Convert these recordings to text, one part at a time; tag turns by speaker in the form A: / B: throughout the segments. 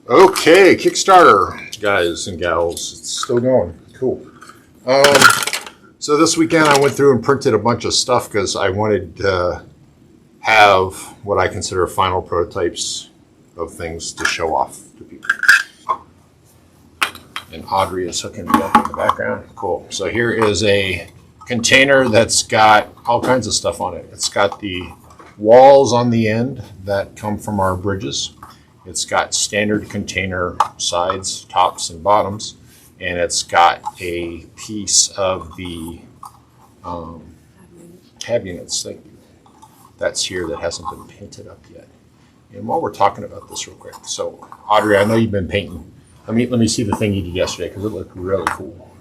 A: Okay, Kickstarter, guys and gals. It's still going. Cool. So this weekend I went through and printed a bunch of stuff because I wanted to have what I consider final prototypes of things to show off to people. And Audrey is hooking me up in the background. Cool. So here is a container that's got all kinds of stuff on it. It's got the walls on the end that come from our bridges. It's got standard container sides, tops and bottoms, and it's got a piece of the cab units. Thank you. That's here that hasn't been painted up yet. And while we're talking about this real quick, so Audrey, I know you've been painting. Let me see the thing you did yesterday because it looked really cool.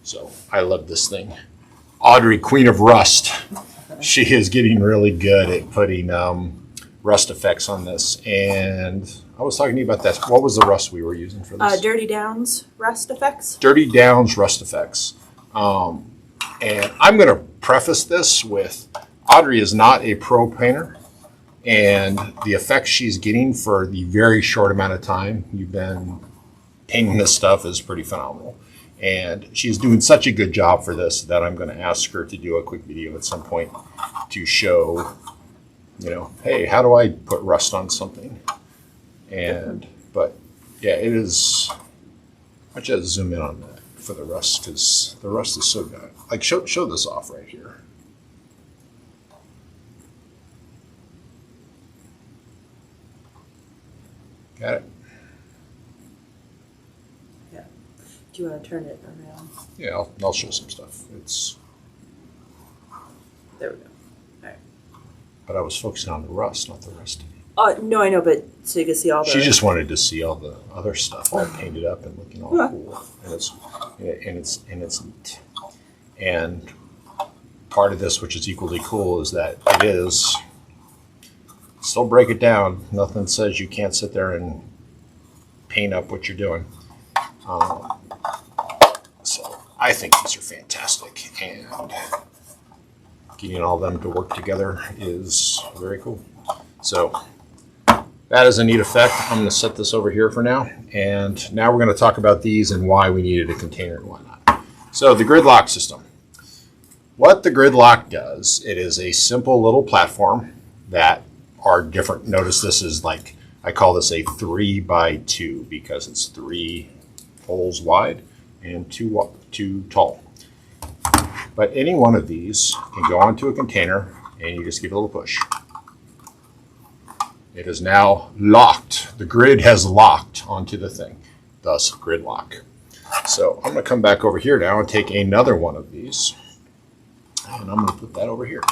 A: So I love this thing. Audrey, Queen of Rust. She is getting really good at putting rust effects on this, and I was talking to you about that. What was the rust we were using for this?
B: Dirty Downs rust effects.
A: Dirty Downs rust effects. And I'm going to preface this with Audrey is not a pro painter, and the effects she's getting for the very short amount of time you've been painting this stuff is pretty phenomenal. And she's doing such a good job for this that I'm going to ask her to do a quick video at some point to show, hey, how do I put rust on something? But yeah, it is. I just zoom in on that for the rust because the rust is so good. Like show this off right here. Got it?
B: Yeah. Do you want to turn it around?
A: Yeah, I'll show some stuff.
B: There we go. All right.
A: But I was focusing on the rust, not the rest of it.
B: No, I know, but so you can see all the...
A: She just wanted to see all the other stuff all painted up and looking all cool. And it's neat. And part of this, which is equally cool, is that it is... Still break it down. Nothing says you can't sit there and paint up what you're doing. So I think these are fantastic, and getting all of them to work together is very cool. So that is a neat effect. I'm going to set this over here for now, and now we're going to talk about these and why we needed a container and whatnot. So the GridLOCK system. What the GridLOCK does, it is a simple little platform that are different. Notice this is like, I call this a 3x2 because it's 3 poles wide and 2 tall. But any one of these can go onto a container and you just give it a little push. It is now locked. The grid has locked onto the thing, thus GridLOCK. So I'm going to come back over here now and take another one of these, and I'm going to put that over here.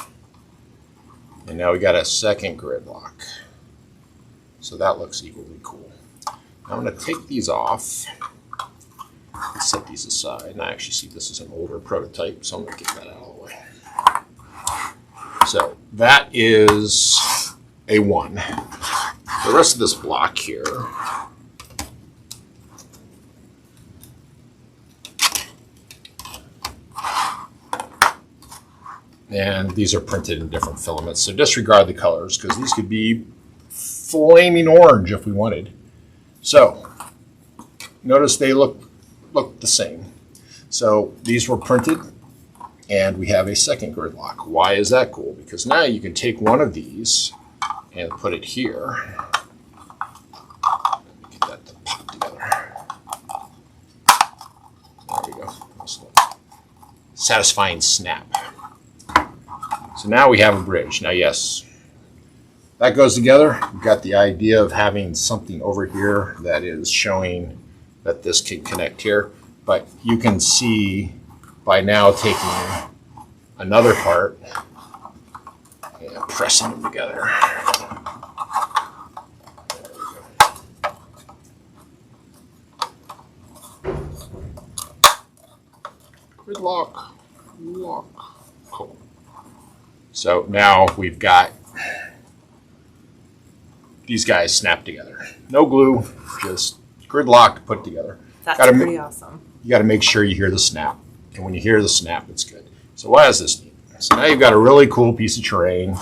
A: And now we got a second GridLOCK. So that looks equally cool. Now I'm going to take these off, set these aside, and I actually see this is an older prototype, so I'm going to get that out of the way. So that is a 1. The rest of this block here and these are printed in different filaments, so disregard the colors because these could be flaming orange if we wanted. So notice they look the same. So these were printed, and we have a second GridLOCK. Why is that cool? Because now you can take one of these and put it here. Let me get that to pop together. There we go. Satisfying snap. So now we have a bridge. Now, yes, that goes together. We've got the idea of having something over here that is showing that this can connect here. But you can see by now taking another part and pressing them together. GridLOCK, lock, cool. So now we've got these guys snapped together. No glue, just GridLOCK put together.
B: That's pretty awesome.
A: You got to make sure you hear the snap. And when you hear the snap, it's good. So why is this neat? So now you've got a really cool piece of terrain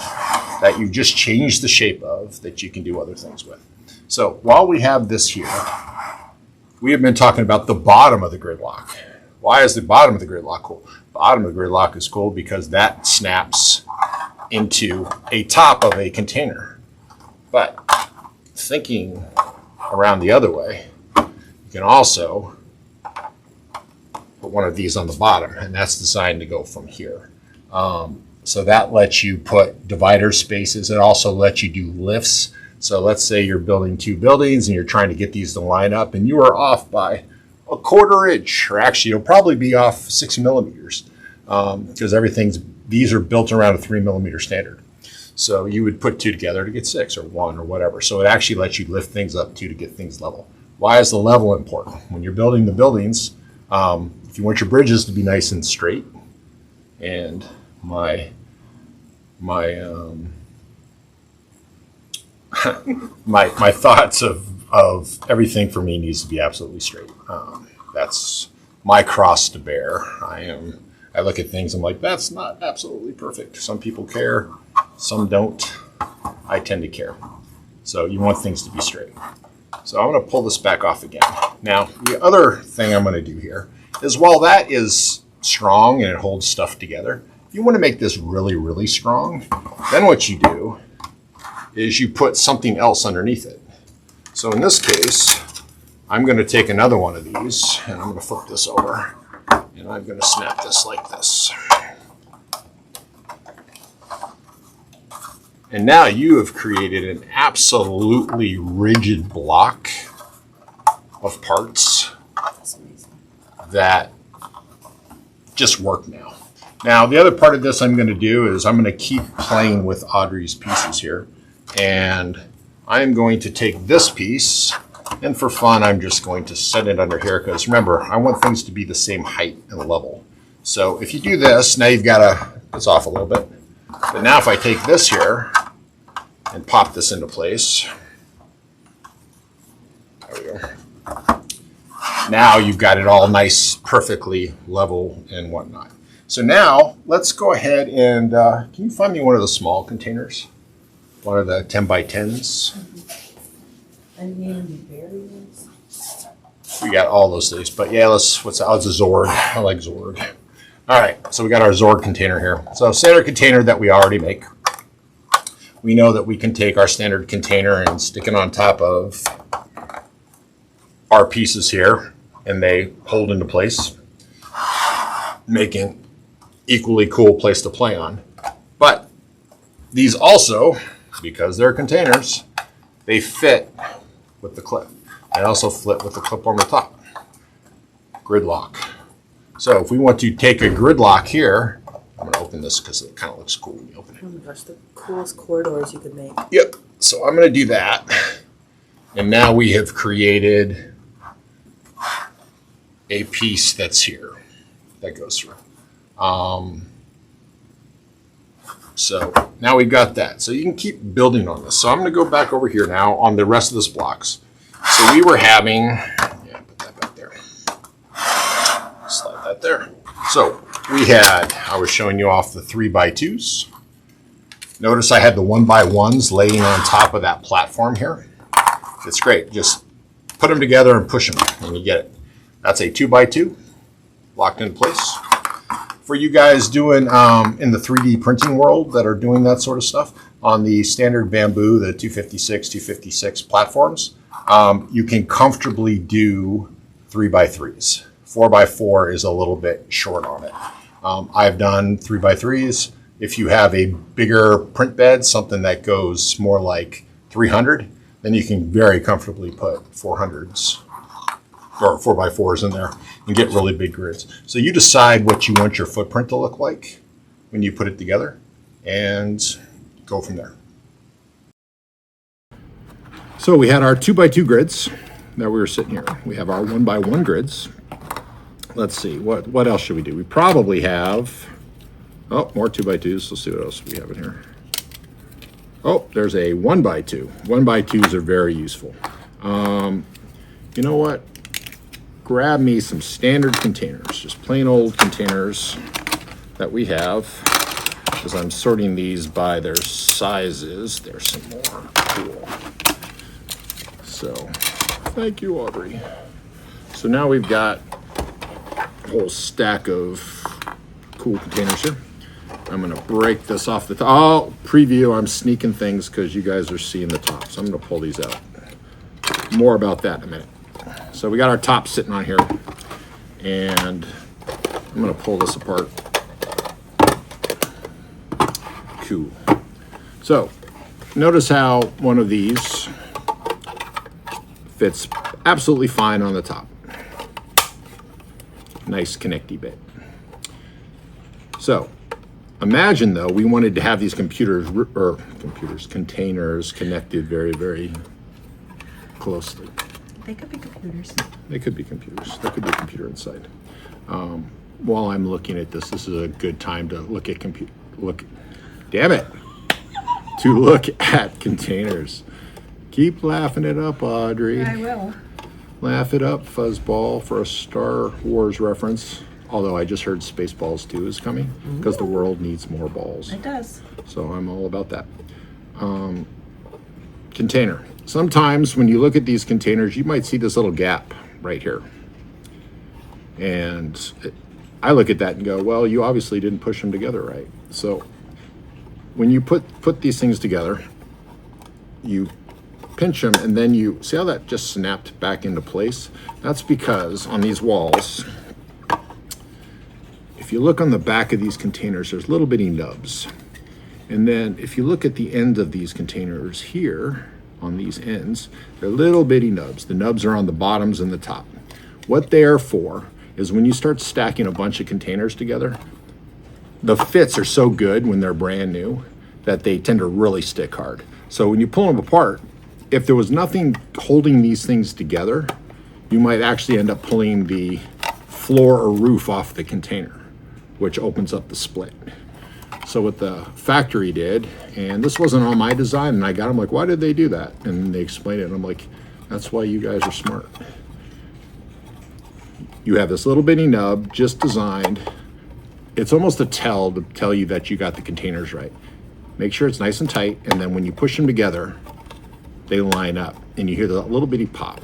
A: that you've just changed the shape of that you can do other things with. So while we have this here, we have been talking about the bottom of the GridLOCK. Why is the bottom of the GridLOCK cool? Bottom of the GridLOCK is cool because that snaps into a top of a container. But thinking around the other way, you can also put one of these on the bottom, and that's designed to go from here. So that lets you put divider spaces. It also lets you do lifts. So let's say you're building 2 buildings and you're trying to get these to line up, and you are off by a 1/4 inch, or actually you'll probably be off 6 millimeters, because these are built around a 3 millimeter standard. So you would put 2 together to get 6 or 1 or whatever. So it actually lets you lift things up to get things level. Why is the level important? When you're building the buildings, if you want your bridges to be nice and straight, and my thoughts of everything for me needs to be absolutely straight. That's my cross to bear. I look at things, I'm like, that's not absolutely perfect. Some people care, some don't. I tend to care. So you want things to be straight. So I'm going to pull this back off again. Now, the other thing I'm going to do here is, while that is strong and it holds stuff together, if you want to make this really, really strong, then what you do is you put something else underneath it. So in this case, I'm going to take another one of these, and I'm going to flip this over, and I'm going to snap this like this. And now you have created an absolutely rigid block of parts that just work now. Now, the other part of this I'm going to do is I'm going to keep playing with Audrey's pieces here. And I'm going to take this piece, and for fun, I'm just going to set it under here, because remember, I want things to be the same height and level. So if you do this, now you've got it's off a little bit. But now if I take this here and pop this into place, there we go. Now you've got it all nice, perfectly level and whatnot. So now let's go ahead and, can you find me one of the small containers? One of the 10 by 10s.
B: And named barriers.
A: We got all those things, but yeah, it's a Zorg. I like Zorg. All right, so we got our Zorg container here. So standard container that we already make. We know that we can take our standard container and stick it on top of our pieces here, and they hold into place, making equally cool place to play on. But these also, because they're containers, they fit with the clip. They also fit with the clip on the top. GridLOCK. So if we want to take a GridLOCK here, I'm going to open this because it kind of looks cool when you open it.
B: Oh my gosh, the coolest corridors you could make.
A: Yep. So I'm going to do that. And now we have created a piece that's here that goes through. So now we've got that. So you can keep building on this. So I'm going to go back over here now on the rest of this blocks. So we were having, yeah, put that back there. Slide that there. So we had, I was showing you off the 3x2s. Notice I had the 1x1s laying on top of that platform here. It's great. Just put them together and push them and you get it. That's a 2x2 locked in place. For you guys doing in the 3D printing world that are doing that sort of stuff, on the standard Bambu, the 256 platforms, you can comfortably do 3x3s. 4x4 is a little bit short on it. I've done 3x3s. If you have a bigger print bed, something that goes more like 300, then you can very comfortably put 400s or 4x4s in there and get really big grids. So you decide what you want your footprint to look like when you put it together and go from there. So we had our 2x2 grids that we were sitting here. We have our 1x1 grids. Let's see, what else should we do? We probably have, oh, more 2x2s. Let's see what else we have in here. Oh, there's a 1x2. 1x2s are very useful. You know what? Grab me some standard containers, just plain old containers that we have, because I'm sorting these by their sizes. There's some more. Cool. So, thank you, Audrey. So now we've got a whole stack of cool containers here. I'm gonna break this off the top. Oh, preview, I'm sneaking things because you guys are seeing the top. So I'm gonna pull these out. More about that in a minute. So we got our top sitting on here, and I'm gonna pull this apart. Cool. So notice how one of these fits absolutely fine on the top. Nice connecty bit. So imagine though we wanted to have these containers connected very, very closely.
B: They could be computers.
A: They could be computers. There could be a computer inside. While I'm looking at this is a good time to look at damn it, to look at containers. Keep laughing it up, Audrey.
B: I will.
A: Laugh it up, fuzzball, for a Star Wars reference. Although I just heard Spaceballs 2 is coming because the world needs more balls.
B: It does.
A: So I'm all about that. Container. Sometimes when you look at these containers, you might see this little gap right here. And I look at that and go, well, you obviously didn't push them together right. So when you put these things together, you pinch them and then you see how that just snapped back into place? That's because on these walls, if you look on the back of these containers, there's little bitty nubs. And then if you look at the end of these containers here, on these ends, they're little bitty nubs. The nubs are on the bottoms and the top. What they are for is when you start stacking a bunch of containers together, the fits are so good when they're brand new that they tend to really stick hard. So when you pull them apart, if there was nothing holding these things together, you might actually end up pulling the floor or roof off the container, which opens up the split. So what the factory did, and this wasn't on my design, and I got them like, why did they do that? And they explained it, and I'm like, that's why you guys are smart. You have this little bitty nub just designed. It's almost a tell to tell you that you got the containers right. Make sure it's nice and tight, and then when you push them together, they line up, and you hear that little bitty pop.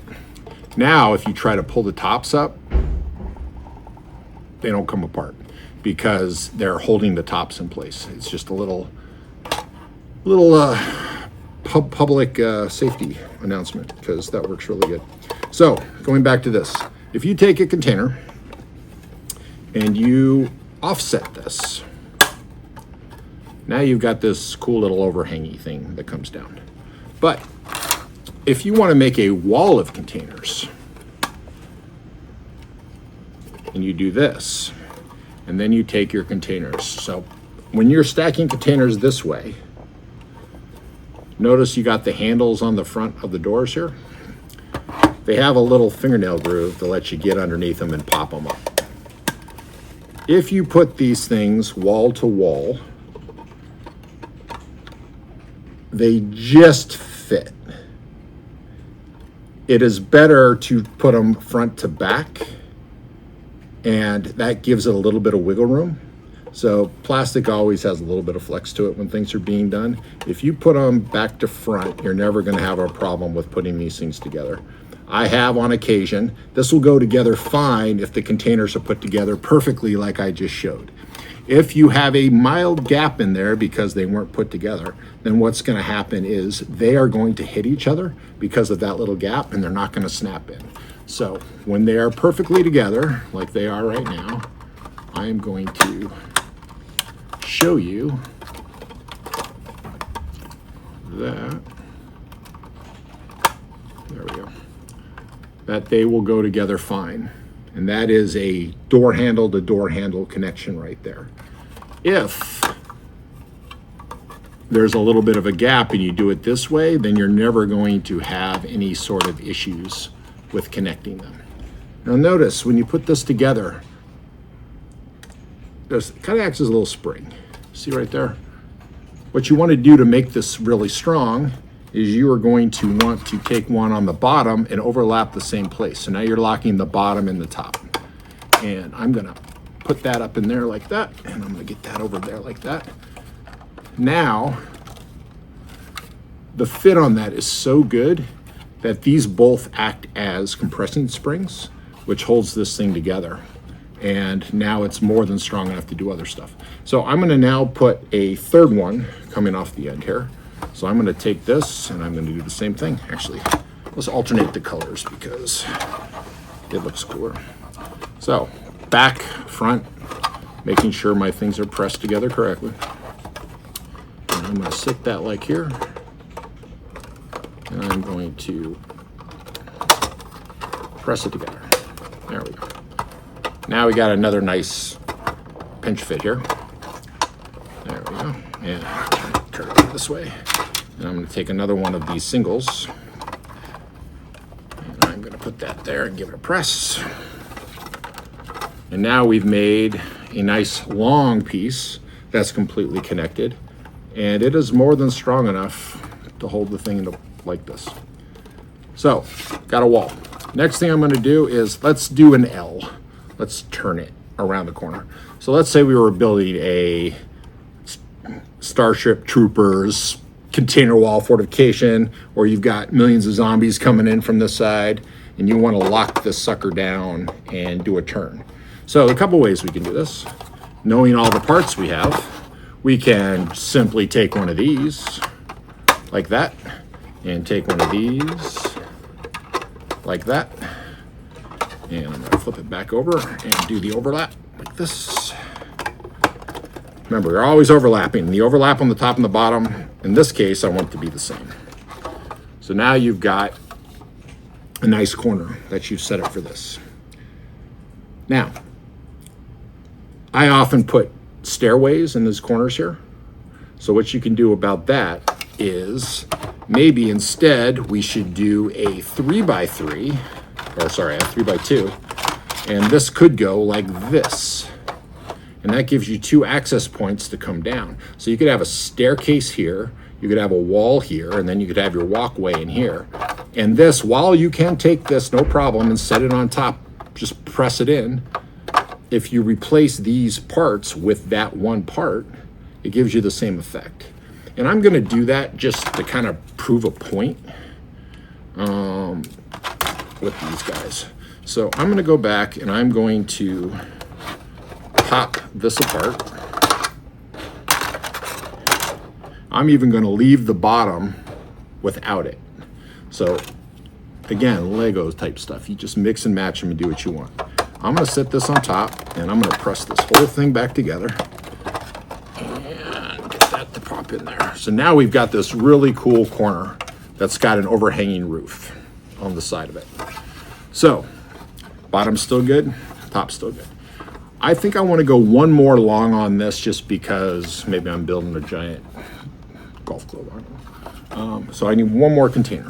A: Now, if you try to pull the tops up, they don't come apart because they're holding the tops in place. It's just a little public safety announcement because that works really good. So going back to this, if you take a container and you offset this, now you've got this cool little overhangy thing that comes down. But if you want to make a wall of containers, and you do this, and then you take your containers. So when you're stacking containers this way, notice you got the handles on the front of the doors here. They have a little fingernail groove to let you get underneath them and pop them up. If you put these things wall to wall, they just fit. It is better to put them front to back, and that gives it a little bit of wiggle room. So plastic always has a little bit of flex to it when things are being done. If you put them back to front, you're never going to have a problem with putting these things together. I have on occasion. This will go together fine if the containers are put together perfectly like I just showed. If you have a mild gap in there because they weren't put together, then what's going to happen is they are going to hit each other because of that little gap, and they're not going to snap in. So when they are perfectly together, like they are right now, I am going to show you that, there we go, that they will go together fine. And that is a door handle to door handle connection right there. If there's a little bit of a gap and you do it this way, then you're never going to have any sort of issues with connecting them. Now notice when you put this together, there's kind of acts as a little spring. See right there? What you want to do to make this really strong is you are going to want to take one on the bottom and overlap the same place. So now you're locking the bottom and the top. And I'm gonna put that up in there like that, and I'm gonna get that over there like that. Now, the fit on that is so good, that these both act as compressing springs, which holds this thing together. And now it's more than strong enough to do other stuff. So I'm gonna now put a third one coming off the end here. So I'm gonna take this and I'm gonna do the same thing. Actually, let's alternate the colors because it looks cooler. So back, front, making sure my things are pressed together correctly. And I'm gonna stick that like here. And I'm going to press it together. There we go. Now we got another nice pinch fit here. There we go. And turn it this way. And I'm going to take another one of these singles. And I'm going to put that there and give it a press. And now we've made a nice long piece that's completely connected. And it is more than strong enough to hold the thing like this. So, got a wall. Next thing I'm going to do is let's do an L. Let's turn it around the corner. So let's say we were building a Starship Troopers container wall fortification, or you've got millions of zombies coming in from this side, and you want to lock this sucker down and do a turn. So a couple ways we can do this. Knowing all the parts we have, we can simply take one of these, like that, and take one of these, like that. And I'm going to flip it back over and do the overlap like this. Remember, you're always overlapping. The overlap on the top and the bottom, in this case, I want it to be the same. So now you've got a nice corner that you've set up for this. Now, I often put stairways in these corners here. So what you can do about that is maybe instead we should do a 3x3, or sorry, a 3x2, and this could go like this. And that gives you 2 access points to come down. So you could have a staircase here, you could have a wall here, and then you could have your walkway in here. And this, while you can take this, no problem, and set it on top, just press it in. If you replace these parts with that one part, it gives you the same effect. And I'm gonna do that just to kind of prove a point with these guys. So I'm gonna go back and I'm going to pop this apart. I'm even gonna leave the bottom without it. So again, Lego type stuff. You just mix and match them and do what you want. I'm gonna set this on top and I'm gonna press this whole thing back together and get that to pop in there. So now we've got this really cool corner that's got an overhanging roof on the side of it. So bottom's still good, top's still good. I think I want to go one more long on this just because maybe I'm building a giant golf club on it. So I need one more container.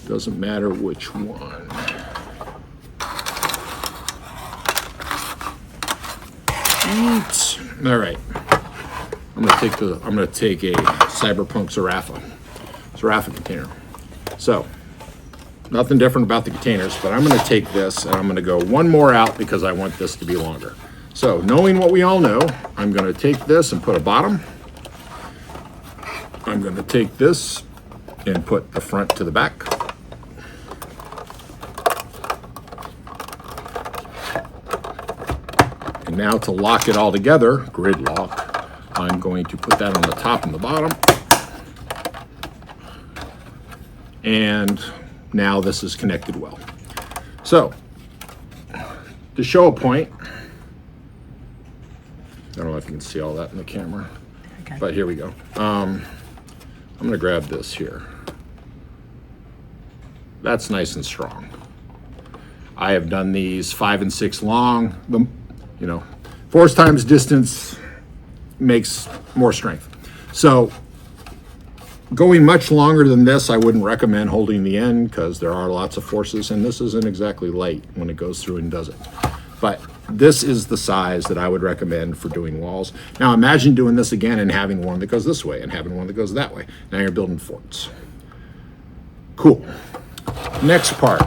A: Doesn't matter which one. All right. I'm gonna take a Cyberpunk Zarafa container. So nothing different about the containers, but I'm gonna take this and I'm gonna go one more out because I want this to be longer. So knowing what we all know, I'm gonna take this and put a bottom. I'm gonna take this and put the front to the back. And now to lock it all together, GridLOCK, I'm going to put that on the top and the bottom. And now this is connected well. So, to show a point, I don't know if you can see all that in the camera,
B: Okay.
A: but here we go. I'm gonna grab this here. That's nice and strong. I have done these 5 and 6 long. You know, force times distance makes more strength. So going much longer than this, I wouldn't recommend holding the end because there are lots of forces and this isn't exactly light when it goes through and does it. But this is the size that I would recommend for doing walls. Now imagine doing this again and having one that goes this way and having one that goes that way. Now you're building forts. Cool. Next part.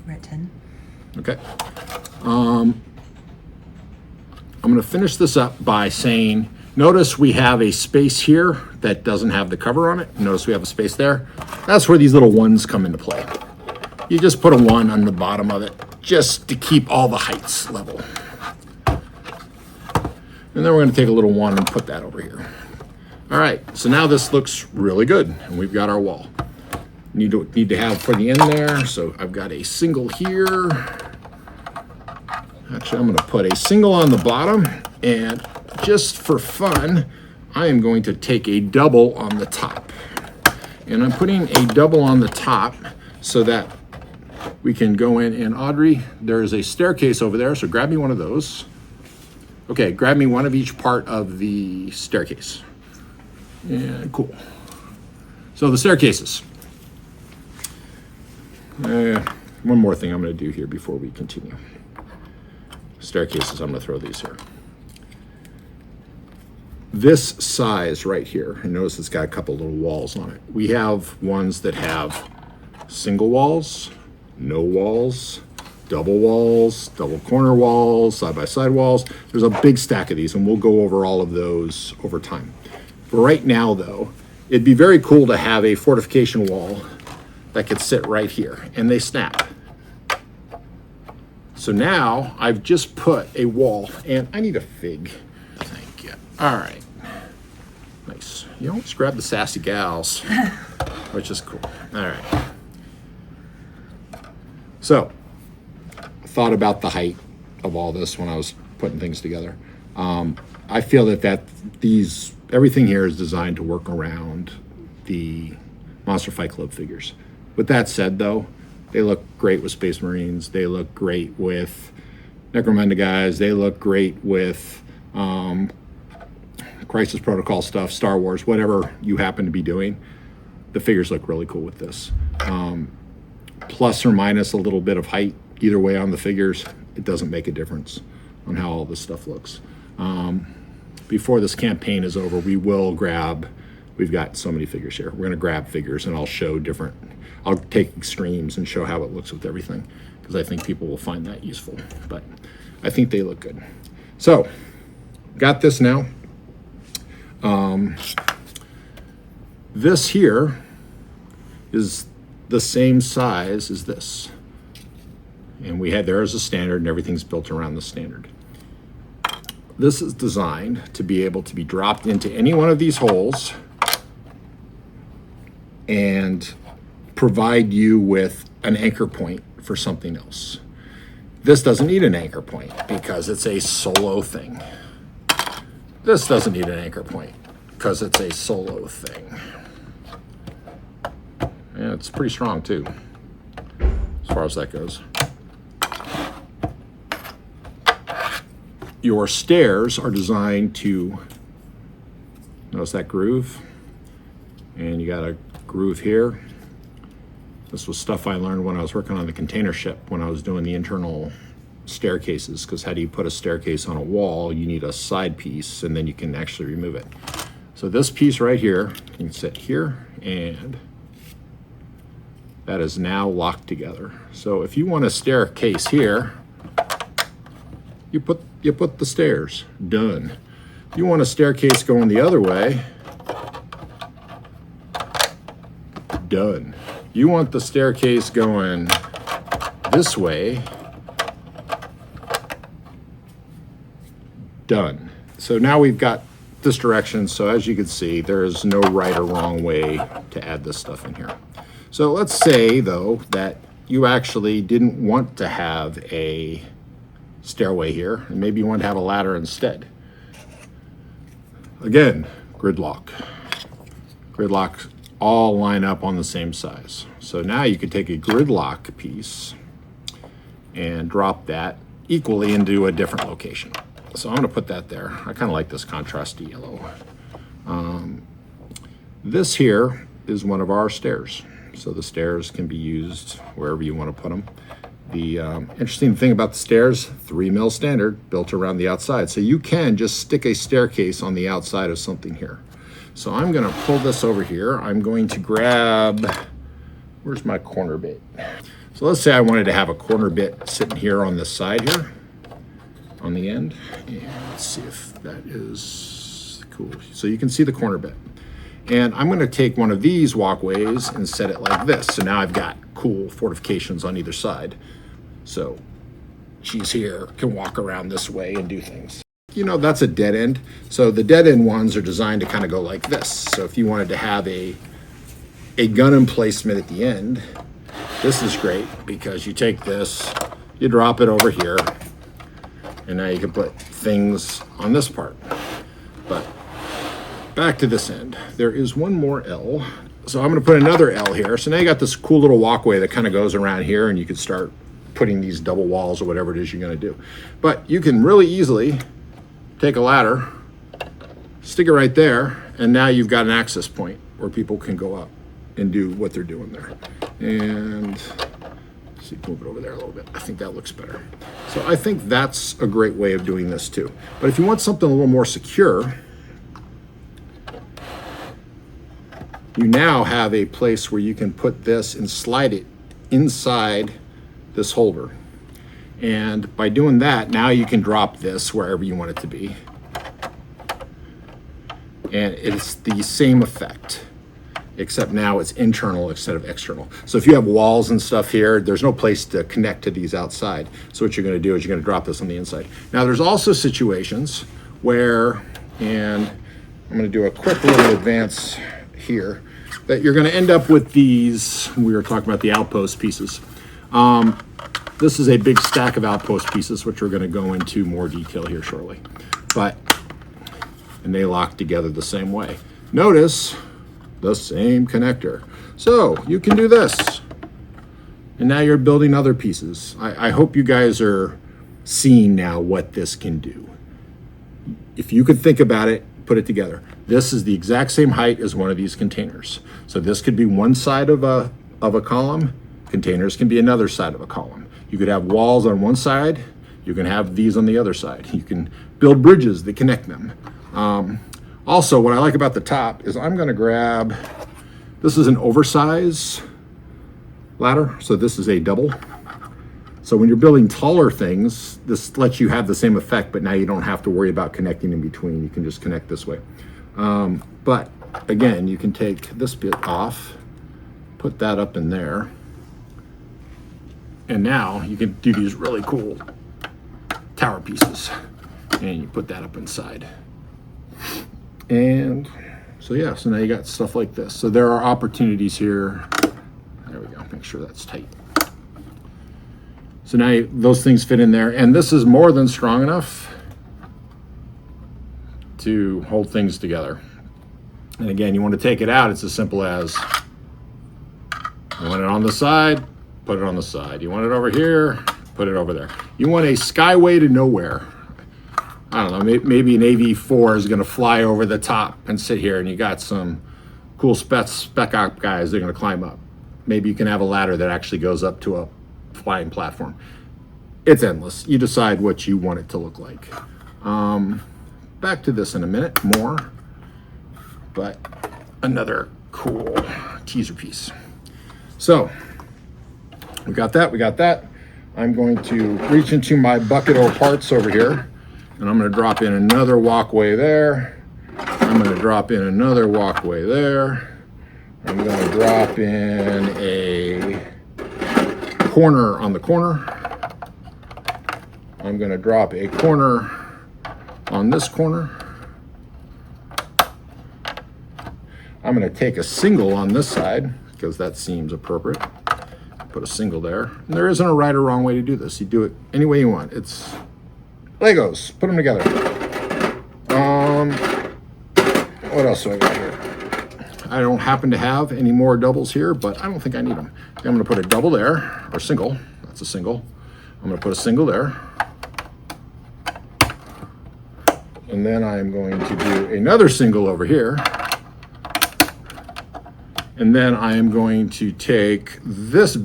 B: We're at 10.
A: Okay. I'm going to finish this up by saying Notice we have a space here that doesn't have the cover on it. Notice we have a space there. That's where these little ones come into play. You just put a 1 on the bottom of it just to keep all the heights level. And then we're going to take a little 1 and put that over here. All right, so now this looks really good, and we've got our wall. Need to have for the end there, so I've got a single here. Actually, I'm going to put a single on the bottom, and just for fun, I am going to take a double on the top. And I'm putting a double on the top so that we can go in, and Audrey, there is a staircase over there, so grab me one of those. Okay, grab me one of each part of the staircase. Yeah, cool. So the staircases. One more thing I'm going to do here before we continue. Staircases, I'm going to throw these here. This size right here, and notice it's got a couple little walls on it. We have ones that have single walls, no walls, double corner walls, side-by-side walls. There's a big stack of these, and we'll go over all of those over time. For right now, though, it'd be very cool to have a fortification wall that could sit right here, and they snap. So now I've just put a wall, and I need a fig. Thank you. All right. Nice. You always grab the sassy gals, which is cool. All right. So, thought about the height of all this when I was putting things together. I feel that everything here is designed to work around the Monster Fight Club figures. With that said, though, they look great with Space Marines. They look great with Necromunda guys. They look great with Crisis Protocol stuff, Star Wars, whatever you happen to be doing. The figures look really cool with this. Plus or minus a little bit of height, either way on the figures, it doesn't make a difference on how all this stuff looks. Before this campaign is over, we've got so many figures here. We're gonna grab figures and I'll take extremes and show how it looks with everything, because I think people will find that useful, but I think they look good. So, got this now. This here is the same size as this. And there's a standard, and everything's built around the standard. This is designed to be able to be dropped into any one of these holes and provide you with an anchor point for something else. This doesn't need an anchor point because it's a solo thing. This doesn't need an anchor point because it's a solo thing. Yeah, it's pretty strong too, as far as that goes. Your stairs are designed to, notice that groove, and you got a groove here. This was stuff I learned when I was working on the container ship, when I was doing the internal staircases, because how do you put a staircase on a wall? You need a side piece, and then you can actually remove it. So this piece right here can sit here, and that is now locked together. So if you want a staircase here, you put the stairs. Done. You want a staircase going the other way. Done. You want the staircase going this way. Done. So now we've got this direction. So as you can see, there is no right or wrong way to add this stuff in here. So let's say, though, that you actually didn't want to have a stairway here, and maybe you want to have a ladder instead. Again, GridLOCK. GridLOCK all line up on the same size. So now you could take a GridLOCK piece and drop that equally into a different location. So I'm going to put that there. I kind of like this contrasty yellow. This here is one of our stairs. So the stairs can be used wherever you want to put them. The interesting thing about the stairs, 3 mil standard built around the outside. So you can just stick a staircase on the outside of something here. So I'm going to pull this over here. I'm going to grab, where's my corner bit? So let's say I wanted to have a corner bit sitting here on this side here, on the end. And let's see if that is cool. So you can see the corner bit. And I'm going to take one of these walkways and set it like this. So now I've got cool fortifications on either side. So she's here, can walk around this way and do things. You know, that's a dead end. So the dead end ones are designed to kind of go like this. So if you wanted to have a gun emplacement at the end, this is great because you take this, you drop it over here, and now you can put things on this part. But back to this end, there is one more L. So I'm going to put another L here. So now you got this cool little walkway that kind of goes around here, and you can start putting these double walls or whatever it is you're going to do. But you can really easily take a ladder, stick it right there, and now you've got an access point where people can go up and do what they're doing there. And see, move it over there a little bit. I think that looks better. So I think that's a great way of doing this too. But if you want something a little more secure, you now have a place where you can put this and slide it inside this holder. And by doing that, now you can drop this wherever you want it to be. And it's the same effect, except now it's internal instead of external. So if you have walls and stuff here, there's no place to connect to these outside. So what you're going to do is you're going to drop this on the inside. Now there's also situations where, and I'm going to do a quick little advance here, that you're going to end up with these, we were talking about the outpost pieces. This is a big stack of outpost pieces, which we're going to go into more detail here shortly. And they lock together the same way. Notice the same connector. So you can do this. And now you're building other pieces. I hope you guys are seeing now what this can do. If you could think about it, put it together. This is the exact same height as one of these containers. So this could be one side of a column. Containers can be another side of a column. You could have walls on one side. You can have these on the other side. You can build bridges that connect them. Also, what I like about the top is I'm going to grab, this is an oversize ladder. So this is a double. So when you're building taller things, this lets you have the same effect, but now you don't have to worry about connecting in between. You can just connect this way. But again, you can take this bit off, put that up in there. And now you can do these really cool tower pieces. And you put that up inside. And so yeah, so now you got stuff like this. So there are opportunities here. There we go, make sure that's tight. So now those things fit in there. And this is more than strong enough to hold things together. And again, you want to take it out, it's as simple as, you want it on the side, put it on the side. You want it over here, put it over there. You want a skyway to nowhere. I don't know, maybe an AV4 is going to fly over the top and sit here, and you got some cool spec op guys that are going to climb up. Maybe you can have a ladder that actually goes up to a flying platform. It's endless. You decide what you want it to look like. Back to this in a minute, more. But another cool teaser piece. So we got that. I'm going to reach into my bucket of parts over here, and I'm going to drop in another walkway there. I'm going to drop in another walkway there. I'm going to drop in a corner on the corner. I'm going to drop a corner on this corner. I'm going to take a single on this side because that seems appropriate. Put a single there. And there isn't a right or wrong way to do this. You do it any way you want. It's Legos. Put them together. What else do I got here? I don't happen to have any more doubles here, but I don't think I need them. I'm going to put a double there, or single. That's a single. I'm going to put a single there. And then I'm going to do another single over here. And then I am going to take this,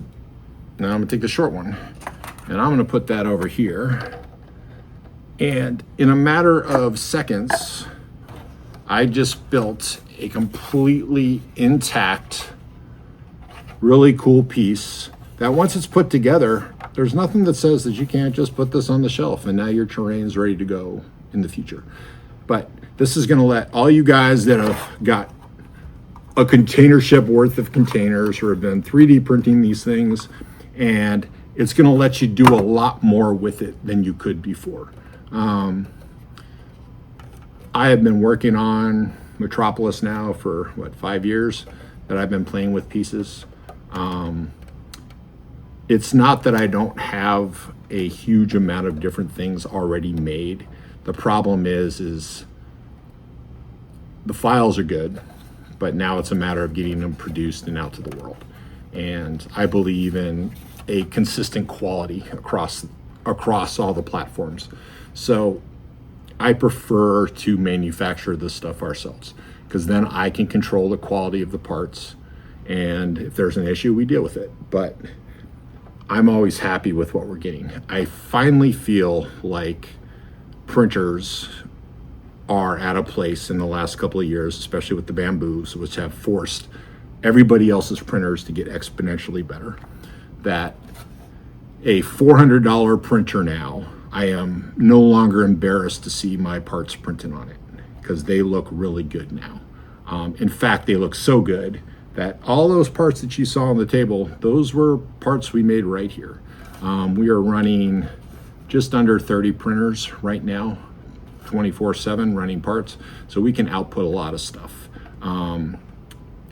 A: now I'm going to take the short one, and I'm going to put that over here. And in a matter of seconds, I just built a completely intact, really cool piece that once it's put together, there's nothing that says that you can't just put this on the shelf and now your terrain's ready to go in the future. But
C: This is gonna let all you guys that have got a container ship worth of containers or have been 3D printing these things, and it's gonna let you do a lot more with it than you could before. I have been working on Metropolis now for, 5 years that I've been playing with pieces. It's not that I don't have a huge amount of different things already made. The problem is the files are good, but now it's a matter of getting them produced and out to the world. And I believe in a consistent quality across all the platforms. So I prefer to manufacture this stuff ourselves, because then I can control the quality of the parts, and if there's an issue, we deal with it. But I'm always happy with what we're getting. I finally feel like printers are at a place in the last couple of years, especially with the Bambus, which have forced everybody else's printers to get exponentially better, that a $400 printer now, I am no longer embarrassed to see my parts printed on it, because they look really good now. In fact, they look so good that all those parts that you saw on the table, those were parts we made right here. We are running just under 30 printers right now, 24/7 running parts, so we can output a lot of stuff.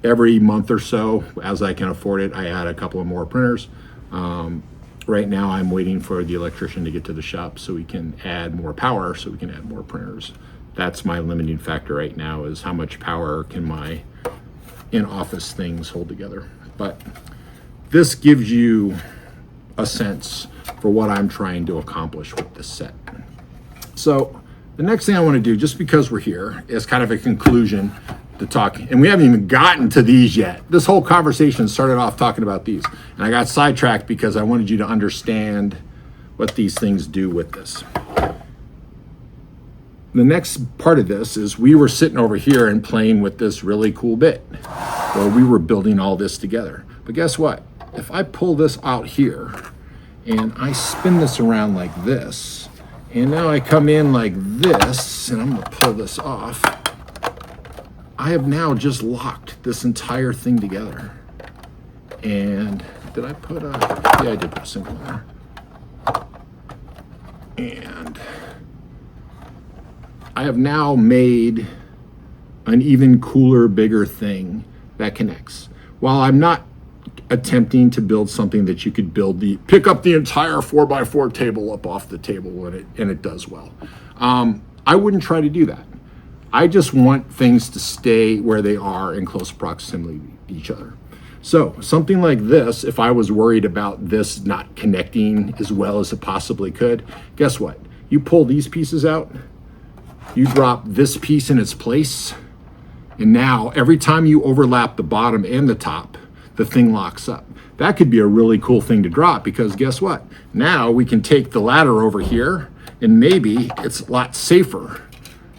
C: Every month or so, as I can afford it, I add a couple of more printers. Right now I'm waiting for the electrician to get to the shop so we can add more power, so we can add more printers. That's my limiting factor right now, is how much power can my in-office things hold together. But this gives you a sense for what I'm trying to accomplish with this set. So the next thing I want to do, just because we're here, is kind of a conclusion to talk, and we haven't even gotten to these yet. This whole conversation started off talking about these, and I got sidetracked because I wanted you to understand what these things do with this. The next part of this is we were sitting over here and playing with this really cool bit where we were building all this together. But guess what? If I pull this out here and I spin this around like this, and now I come in like this, and I'm gonna pull this off, I have now just locked this entire thing together. And did I put yeah, I did put a single in there. And I have now made an even cooler, bigger thing that connects. While I'm not attempting to build something that you could pick up the entire 4x4 table up off the table and it does well. I wouldn't try to do that. I just want things to stay where they are in close proximity to each other. So something like this, if I was worried about this not connecting as well as it possibly could, guess what? You pull these pieces out, you drop this piece in its place, and now every time you overlap the bottom and the top, the thing locks up. That could be a really cool thing to drop, because guess what? Now we can take the ladder over here, and maybe it's a lot safer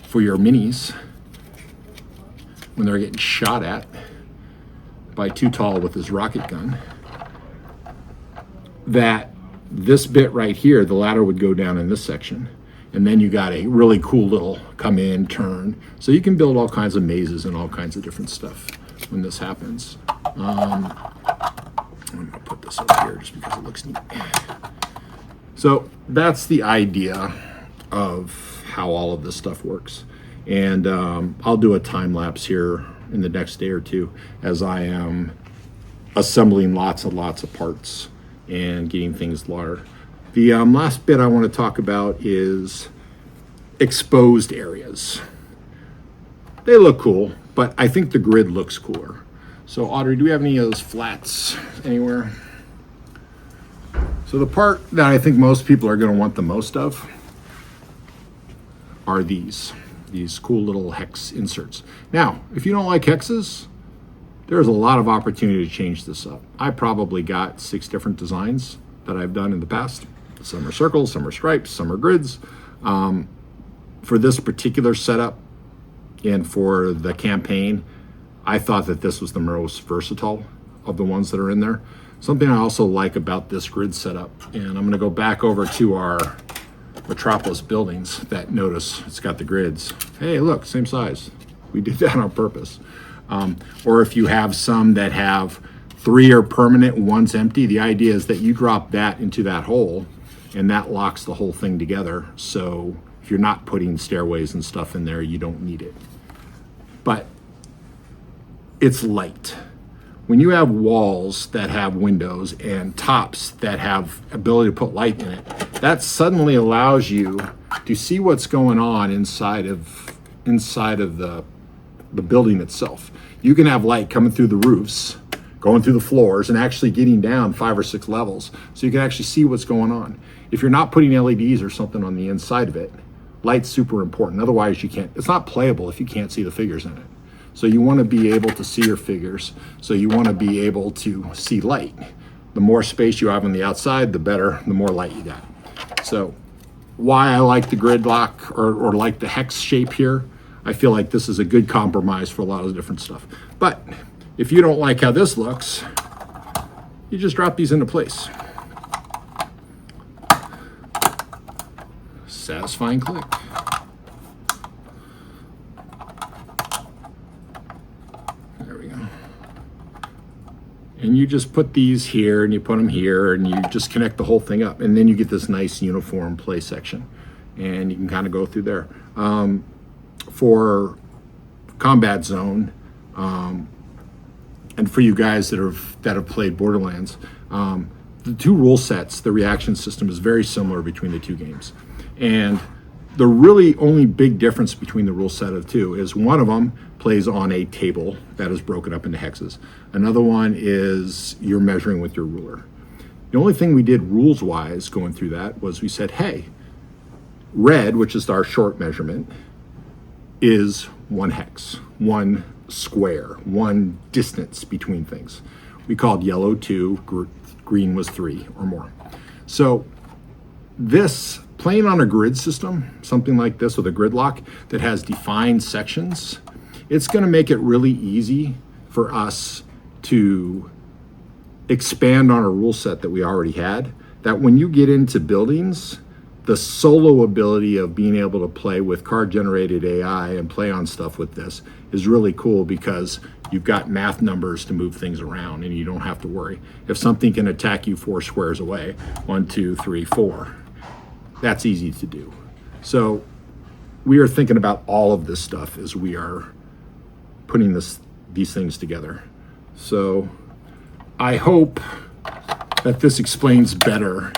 C: for your minis when they're getting shot at by Too Tall with his rocket gun, that this bit right here, the ladder would go down in this section, and then you got a really cool little come in, turn, so you can build all kinds of mazes and all kinds of different stuff when this happens. I'm gonna put this over here just because it looks neat. So that's the idea of how all of this stuff works. And I'll do a time lapse here in the next day or two as I am assembling lots and lots of parts and getting things larger. The last bit I want to talk about is exposed areas. They look cool, but I think the grid looks cooler. So Audrey, do we have any of those flats anywhere? So the part that I think most people are going to want the most of are these cool little hex inserts. Now, if you don't like hexes, there's a lot of opportunity to change this up. I probably got 6 different designs that I've done in the past. Some are circles, some are stripes, some are grids. For this particular setup and for the campaign, I thought that this was the most versatile of the ones that are in there. Something I also like about this grid setup, and I'm gonna go back over to our metropolis buildings that notice it's got the grids. Hey, look, same size. We did that on purpose. Or if you have some that have 3 are permanent, 1's empty, the idea is that you drop that into that hole and that locks the whole thing together. So if you're not putting stairways and stuff in there, you don't need it. But it's light. When you have walls that have windows and tops that have ability to put light in it, that suddenly allows you to see what's going on inside of the building itself. You can have light coming through the roofs, going through the floors, and actually getting down 5 or 6 levels, so you can actually see what's going on. If you're not putting LEDs or something on the inside of it, light's super important. Otherwise, you can't. It's not playable if you can't see the figures in it. So you want to be able to see your figures. So you want to be able to see light. The more space you have on the outside, the better. The more light you got. So why I like the GridLOCK or like the hex shape here, I feel like this is a good compromise for a lot of different stuff. But if you don't like how this looks, you just drop these into place. Satisfying click. There we go. And you just put these here and you put them here and you just connect the whole thing up. And then you get this nice uniform play section. And you can kind of go through there. For Combat Zone, and for you guys that have played Borderlands, the 2 rule sets, the reaction system is very similar between the 2 games. And the really only big difference between the rule set of 2 is one of them plays on a table that is broken up into hexes. Another one is you're measuring with your ruler. The only thing we did rules-wise going through that was we said, hey, red, which is our short measurement, is 1 hex, 1 square, 1 distance between things. We called yellow 2, green was 3 or more. So this, playing on a grid system, something like this with a GridLOCK that has defined sections, it's going to make it really easy for us to expand on a rule set that we already had, that when you get into buildings, the solo ability of being able to play with card-generated AI and play on stuff with this is really cool because you've got math numbers to move things around and you don't have to worry. If something can attack you 4 squares away, 1, 2, 3, 4, that's easy to do. So we are thinking about all of this stuff as we are putting these things together. So I hope that this explains better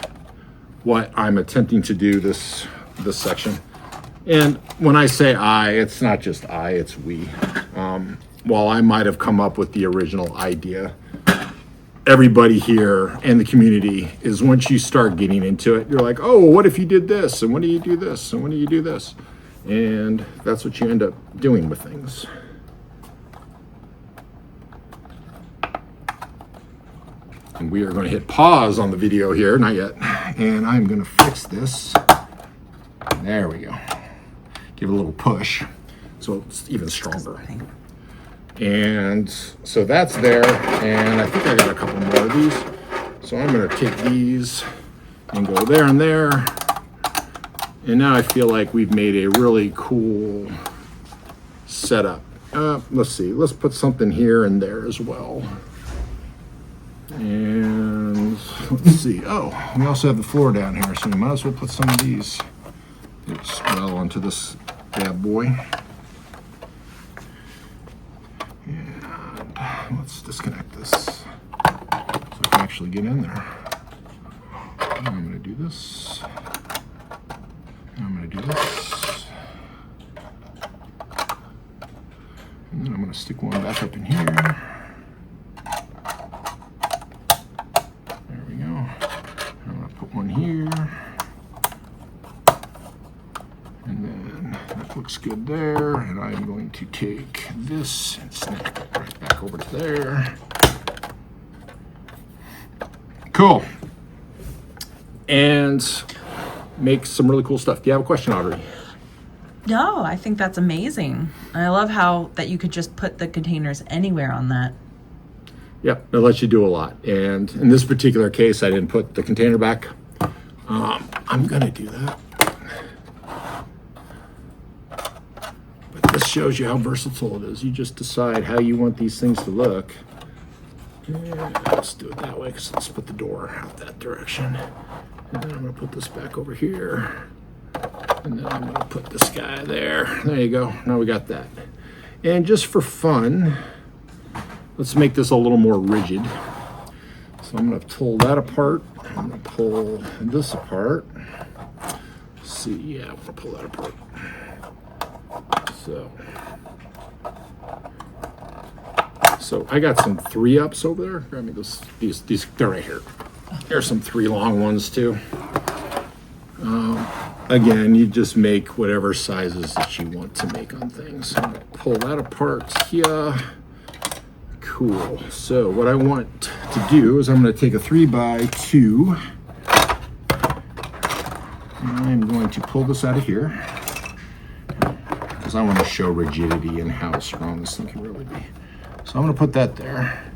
C: what I'm attempting to do this section. And when I say I, it's not just I, it's we. While I might have come up with the original idea, everybody here and the community is, once you start getting into it, you're like, oh, what if you did this? And when do you do this? And when do you do this? And that's what you end up doing with things. And we are going to hit pause on the video here, not yet. And I'm going to fix this. There we go. Give it a little push so it's even stronger. And so that's there. And I think I got a couple more of these. So I'm going to take these and go there and there. And now I feel like we've made a really cool setup. Let's see. Let's put something here and there as well. And let's see. Oh, we also have the floor down here, so we might as well put some of these as well onto this bad boy. And let's disconnect this so I can actually get in there. And I'm going to do this. And I'm going to do this. And then I'm going to stick one back up in here. One here, and then that looks good there, and I'm going to take this and snap it right back over to there. Cool. And make some really cool stuff. Do you have a question, Audrey?
D: No, I think that's amazing. I love how that you could just put the containers anywhere on that.
C: Yep, it lets you do a lot. And in this particular case, I didn't put the container back. I'm gonna do that. shows you how versatile it is. You just decide how you want these things to look. And let's do it that way, because let's put the door out that direction. And then I'm going to put this back over here. And then I'm going to put this guy there. There you go. Now we got that. And just for fun, let's make this a little more rigid. So I'm going to pull that apart. I'm going to pull this apart. Let's see, yeah, I'm going to pull that apart. So I got some 3-ups over there. Grab me these, they're right here. There's some 3 long ones too. Again, you just make whatever sizes that you want to make on things. So I'm gonna pull that apart here. Cool. So what I want to do is I'm going to take a 3x2. And I'm going to pull this out of here, because I want to show rigidity and how strong this thing can really be. So I'm going to put that there.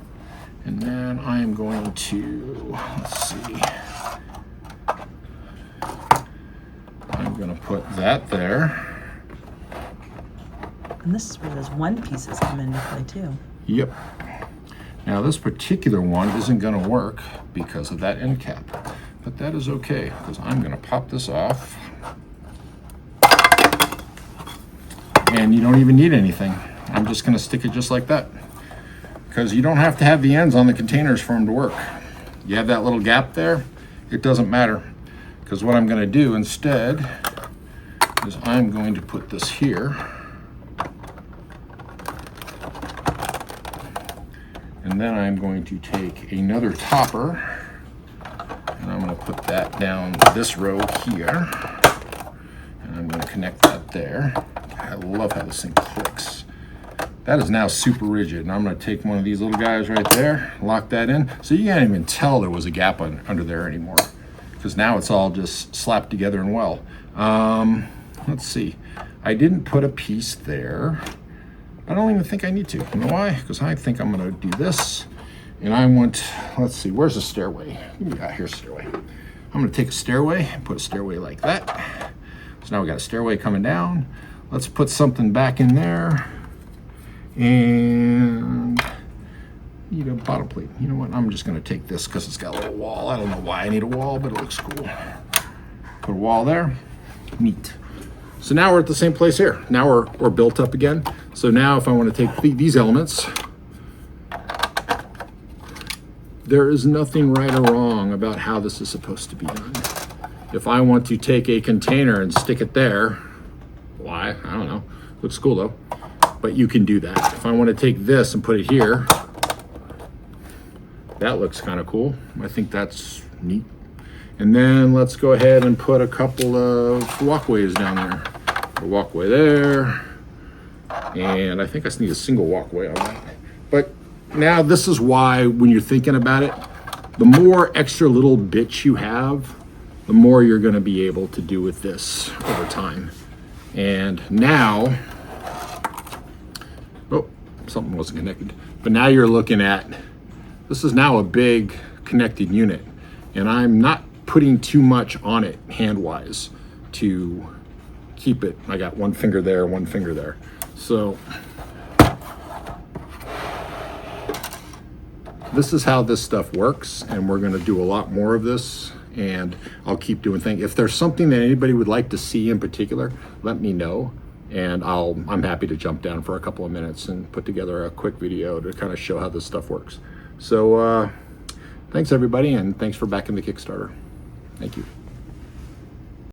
C: And then I am going to, let's see. I'm going to put that there.
D: And this is where those one pieces come into play too.
C: Yep. Now this particular one isn't going to work because of that end cap. But that is okay, because I'm going to pop this off. And you don't even need anything. I'm just going to stick it just like that. Because you don't have to have the ends on the containers for them to work. You have that little gap there, it doesn't matter. Because what I'm going to do instead is I'm going to put this here. And then I'm going to take another topper, and I'm going to put that down this row here. And I'm going to connect that there. I love how this thing clicks. That is now super rigid. And I'm going to take one of these little guys right there, lock that in. So you can't even tell there was a gap under there anymore, because now it's all just slapped together and well. Let's see. I didn't put a piece there. I don't even think I need to. You know why? Because I think I'm going to do this. And I want, let's see, where's the stairway? Yeah, here's the stairway. I'm going to take a stairway and put a stairway like that. So now we got a stairway coming down. Let's put something back in there. And need a bottom plate. You know what? I'm just going to take this because it's got a little wall. I don't know why I need a wall, but it looks cool. Put a wall there. Neat. So now we're at the same place here. Now we're built up again. So now if I want to take these elements, there is nothing right or wrong about how this is supposed to be done. If I want to take a container and stick it there, why? I don't know. Looks cool though. But you can do that. If I want to take this and put it here, that looks kind of cool. I think that's neat. And then let's go ahead and put a couple of walkways down there. A walkway there. And I think I just need a single walkway on that. But now this is why, when you're thinking about it, the more extra little bits you have, the more you're going to be able to do with this over time. And now, oh, something wasn't connected. But now you're looking at, this is now a big connected unit. And I'm not putting too much on it hand-wise to keep it. I got one finger there, one finger there. So this is how this stuff works, and we're going to do a lot more of this, and I'll keep doing things. If there's something that anybody would like to see in particular, let me know, and I'm happy to jump down for a couple of minutes and put together a quick video to kind of show how this stuff works. So thanks everybody, and thanks for backing the Kickstarter. Thank you.